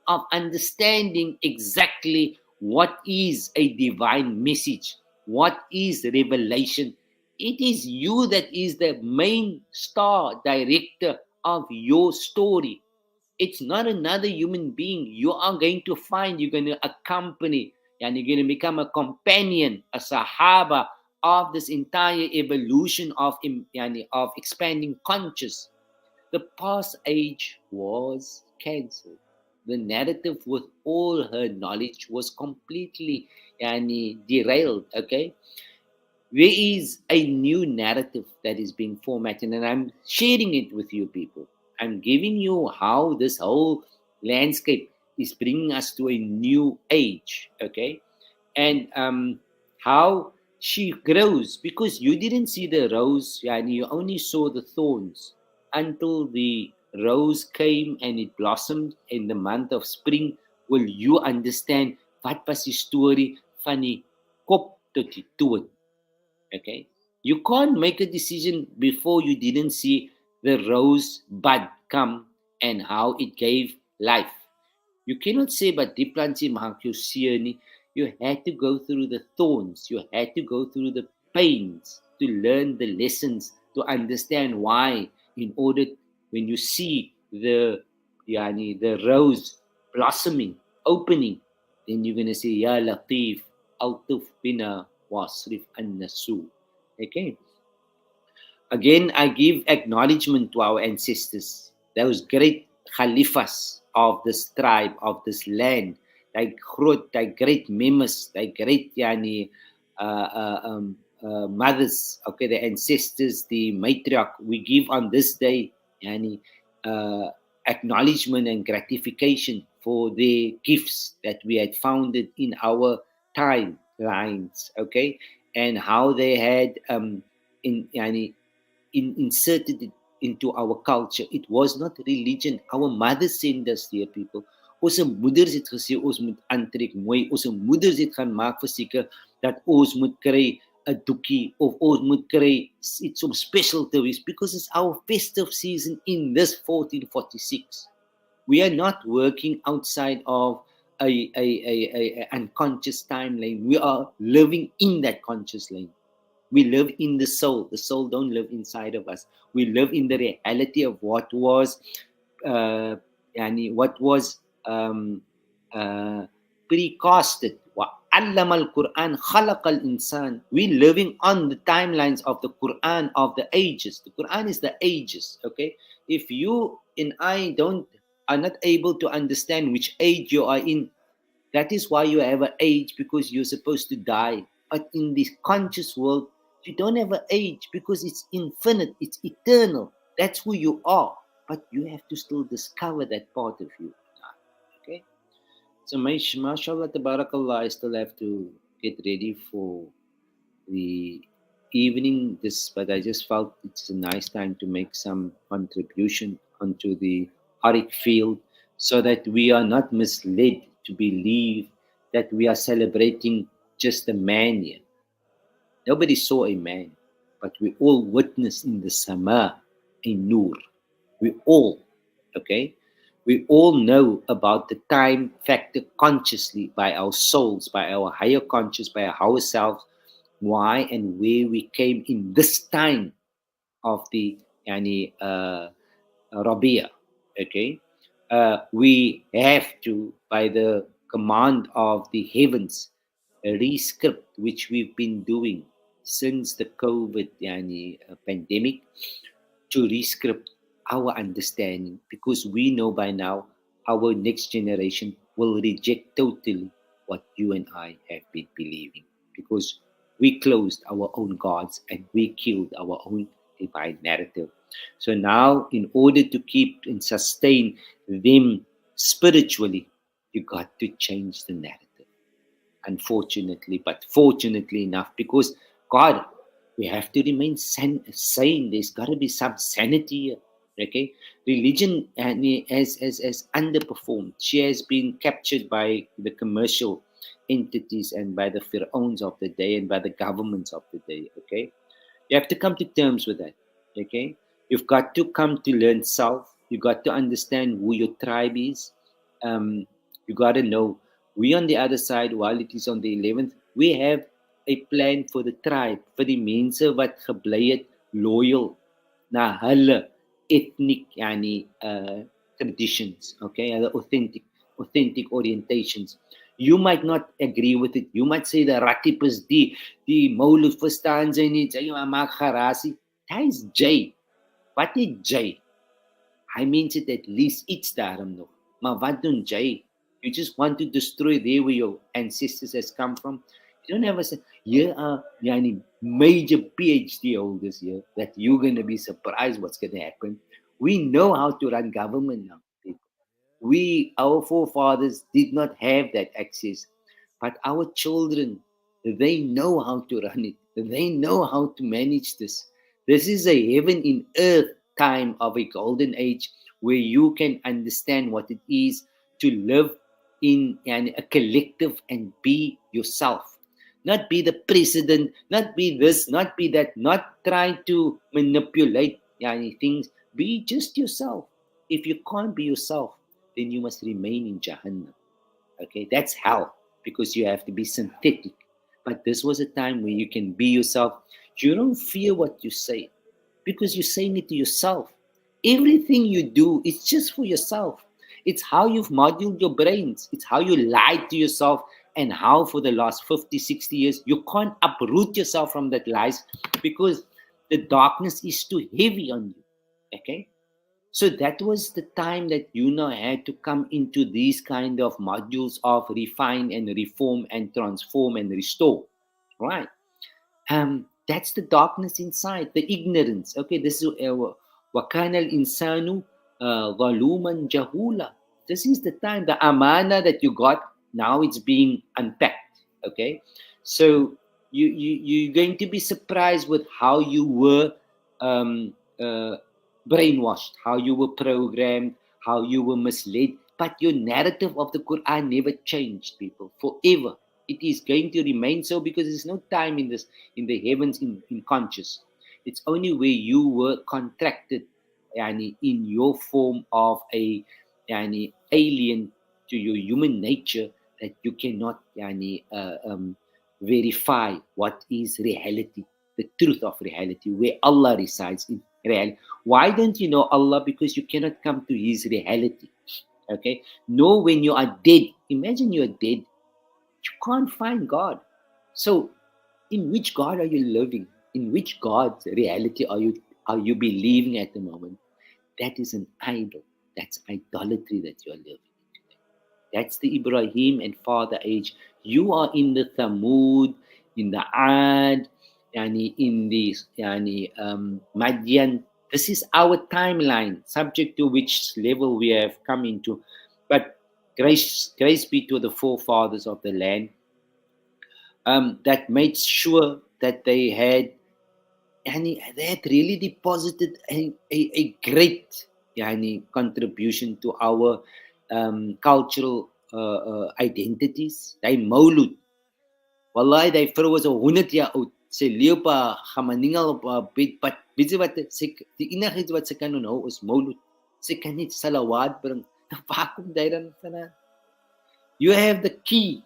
of understanding exactly what is a divine message, what is revelation. It is you that is the main star director of your story. It's not another human being. You are going to find, you're going to accompany, and you're going to become a companion, a sahaba of this entire evolution of of expanding conscious. The past age was cancelled. The narrative with all her knowledge was completely derailed. Okay, there is a new narrative that is being formatted, and I'm sharing it with you people. I'm giving you how this whole landscape is bringing us to a new age. Okay, and how she grows, because you didn't see the rose, and you only saw the thorns until the rose came and it blossomed in the month of spring. Will you understand wat was die storie van die kop tot die toon? Okay, you can't make a decision before you didn't see the rose bud come and how it gave life. You cannot say, but die plantie maak jou seer nie. You had to go through the thorns. You had to go through the pains to learn the lessons, to understand why. In order, when you see the rose blossoming, opening, then you're gonna say, Ya Latif, Altuf bina wasrif an nasu. Okay. Again, I give acknowledgement to our ancestors, those great khalifas of this tribe, of this land, they great members, they great mothers, okay, the ancestors, the matriarch. We give on this day uh, acknowledgement and gratification for the gifts that we had founded in our timelines, okay, and how they had in inserted it into our culture. It was not religion. Our mothers sent us, dear people. Ons moeders het gesê ons moet aantrek mooi. Ons moeders het gaan maak verseker dat ons moet kry 'n doekie of ons moet kry iets om special te wees, because it's our festive season in this 1446. We are not working outside of a unconscious timeline. We are living in that conscious lane. We live in the soul. The soul don't live inside of us. We live in the reality of what was, what was precasted. وَعَلَّمَ الْقُرْآنَ خَلَقَ الْإِنسَانِ. We living on the timelines of the Quran, of the ages. The Quran is the ages. Okay, if you and I are not able to understand which age you are in, that is why you have an age, because you're supposed to die. But in this conscious world, you don't have an age, because it's infinite, it's eternal. That's who you are. But you have to still discover that part of you. Okay? So, mashallah, tabarakallah, I still have to get ready for the evening. But I just felt it's a nice time to make some contribution onto the auric field, so that we are not misled to believe that we are celebrating just a man here. Nobody saw a man, but we all witnessed in the sama a nur. We all, okay? We all know about the time factor consciously by our souls, by our higher conscious, by our selves, why and where we came in this time of the Rabia. Okay, we have to, by the command of the heavens, rescript, which we've been doing since the COVID pandemic, to rescript our understanding, because we know by now our next generation will reject totally what you and I have been believing, because we closed our own gods and we killed our own divine narrative. So now, in order to keep and sustain them spiritually, you got to change the narrative, unfortunately, but fortunately enough, because God, we have to remain sane. There's got to be some sanity here. Okay, religion has underperformed. She has been captured by the commercial entities and by the pharaohs of the day and by the governments of the day. Okay, you have to come to terms with that. Okay, you've got to come to learn self. You got to understand who your tribe is. You got to know, we on the other side, while it is on the 11th, we have a plan for the tribe, vir die mense wat gebly het loyal na hulle ethnic traditions, okay, the authentic orientations. You might not agree with it. You might say the ratip is die mowlead verstaan sy nie, sy maak garasie. Hy is J. Wat is J? Hy mens dit at least iets daarom nog. Maar wat doen J? You just want to destroy there where your ancestors has come from. You don't ever say, here are major PhD holders here that you're going to be surprised what's going to happen. We know how to run government now, people. Our forefathers did not have that access, but our children, they know how to run it. They know how to manage this. This is a heaven in earth time of a golden age where you can understand what it is to live in a collective and be yourself. Not be the president, not be this, not be that, not try to manipulate things. Be just yourself. If you can't be yourself, then you must remain in Jahannam. Okay, that's hell, because you have to be synthetic. But this was a time where you can be yourself. You don't fear what you say, because you're saying it to yourself. Everything you do is just for yourself. It's how you've modeled your brains. It's how you lied to yourself, and how for the last 50, 60 years, you can't uproot yourself from that lies because the darkness is too heavy on you. Okay? So that was the time that you now had to come into these kind of modules of refine and reform and transform and restore. Right? That's the darkness inside, the ignorance. Okay, this is wakana al-insanu zaluman jahula. This is the time, the amana that you got, now it's being unpacked. Okay, so you're going to be surprised with how you were brainwashed, how you were programmed, how you were misled. But your narrative of the Quran never changed, people, forever. It is going to remain so, because there's no time in the heavens in conscious. It's only where you were contracted in your form of a alien to your human nature, that you cannot verify what is reality, the truth of reality, where Allah resides in reality. Why don't you know Allah? Because you cannot come to His reality. Okay, know when you are dead. Imagine you are dead. You can't find God. So, in which God are you living? In which God's reality are you believing at the moment? That is an idol. That's idolatry that you are living in today. That's the Ibrahim and father age. You are in the Thamud, in the Ad, in the Madian. This is our timeline, subject to which level we have come into. But grace be to the forefathers of the land that made sure that they had really deposited a great contribution to our cultural identities. They mowlead. Wallahi, die vrou was 100 jaar oud. Sy leef pa gaan maningel op haar bedpad. Weet jy wat? Die enige iets wat sy kan onthou is mowlead. Sy kan net salawat bring. Waar kom jy dan vandaan? You have the key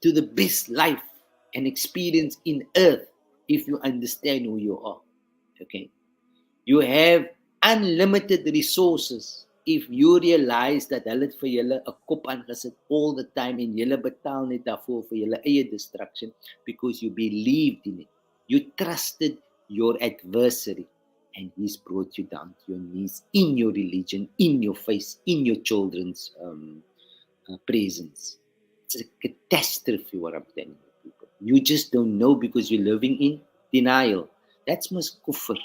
to the best life and experience in earth if you understand who you are. Okay? You have unlimited resources if you realize that hulle het vir julle 'n kop aangesit all the time en julle betaal net daarvoor vir julle eie destruction because you believed in it. You trusted your adversary and he's brought you down to your knees in your religion, in your face, in your children's presence. It's a catastrophe what I'm telling you, people. You just don't know because you're living in denial. That's mos kufr.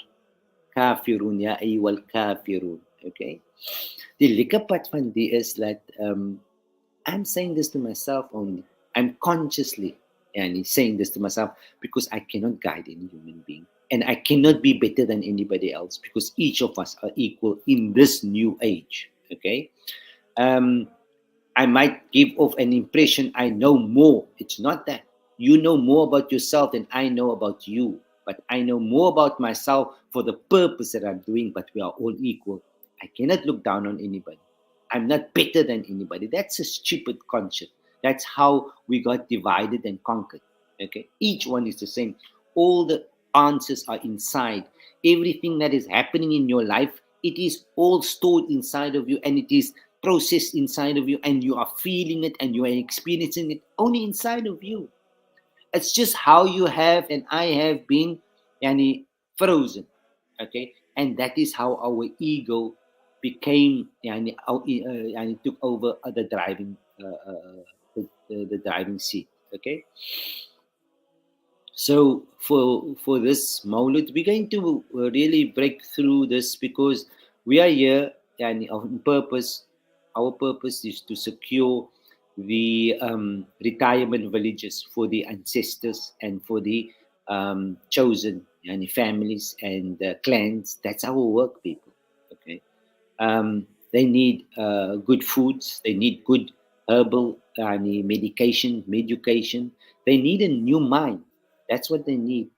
Kafirun, ya ayyuhal kafirun. Okay? The lekker part van die is that I'm saying this to myself only. I'm consciously saying this to myself because I cannot guide any human being. And I cannot be better than anybody else because each of us are equal in this new age. Okay? I might give off an impression I know more. It's not that. You know more about yourself than I know about you. But I know more about myself for the purpose that I'm doing, but we are all equal. I cannot look down on anybody. I'm not better than anybody. That's a stupid concept. That's how we got divided and conquered. Okay? Each one is the same. All the answers are inside. Everything that is happening in your life, it is all stored inside of you and it is processed inside of you and you are feeling it and you are experiencing it only inside of you. It's just how you have and I have been frozen. Okay? And that is how our ego became took over the driving the driving seat. Okay? So for this Maulid, we're going to really break through this because we are here and on purpose. Our purpose is to secure the retirement villages for the ancestors and for the chosen families and clans. That's our work, people. Okay, they need good foods. They need good herbal medication, medication. They need a new mind. That's what they need.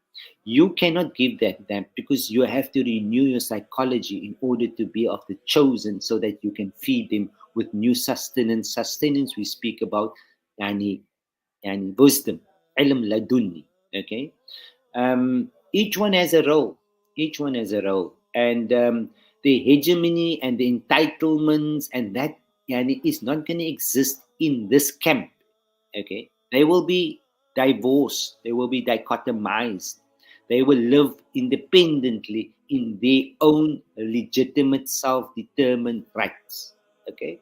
You cannot give them because you have to renew your psychology in order to be of the chosen so that you can feed them with new sustenance. Sustenance we speak about wisdom, ilm ladunni. Okay? Each one has a role. Each one has a role. And the hegemony and the entitlements and that is not going to exist in this camp. Okay? They will be divorced. They will be dichotomized. They will live independently in their own legitimate self-determined rights. Okay?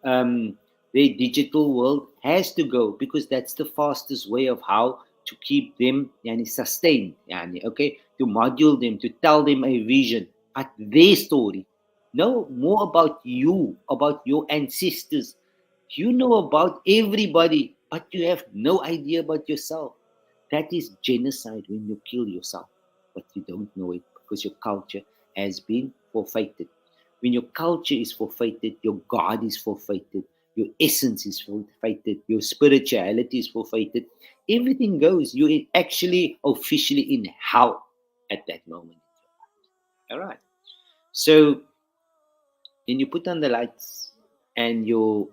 The digital world has to go because that's the fastest way of how to keep them sustained. Okay, to module them, to tell them a vision, but their story. Know more about you, about your ancestors. You know about everybody, but you have no idea about yourself. That is genocide when you kill yourself, but you don't know it because your culture has been forfeited. When your culture is forfeited, your God is forfeited, your essence is forfeited, your spirituality is forfeited. Everything goes. You're actually officially in hell at that moment. All right. So when you put on the lights and your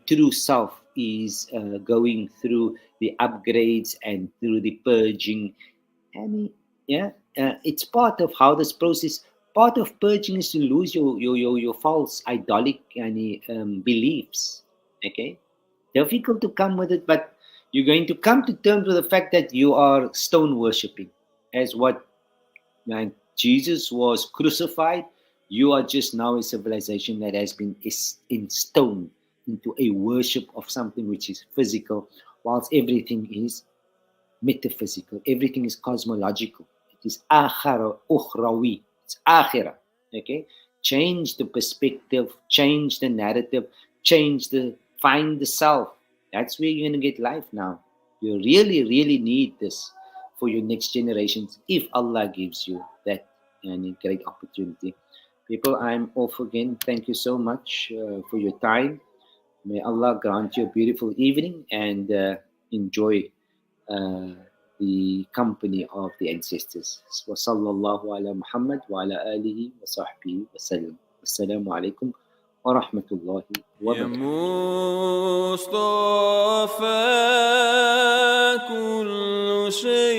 true self is going through the upgrades and through the purging, and it's part of how this process. Part of purging is to lose your false idolic beliefs. Okay, difficult to come with it, but you're going to come to terms with the fact that you are stone worshipping, as what when Jesus was crucified. You are just now a civilization that has been installed into a worship of something which is physical, whilst everything is metaphysical. Everything is cosmological. It is akhira, ukhrawi. It's akhira. Okay? Change the perspective, change the narrative, find the self. That's where you're going to get life now. You really, really need this for your next generations if Allah gives you that great opportunity. People, I'm off again. Thank you so much for your time. May Allah grant you a beautiful evening and enjoy uh, the company of the ancestors. وصلى الله على محمد وعلى آله وصحبه وسلم. السلام عليكم ورحمة الله يا وبركاته. مصطفى كل شيء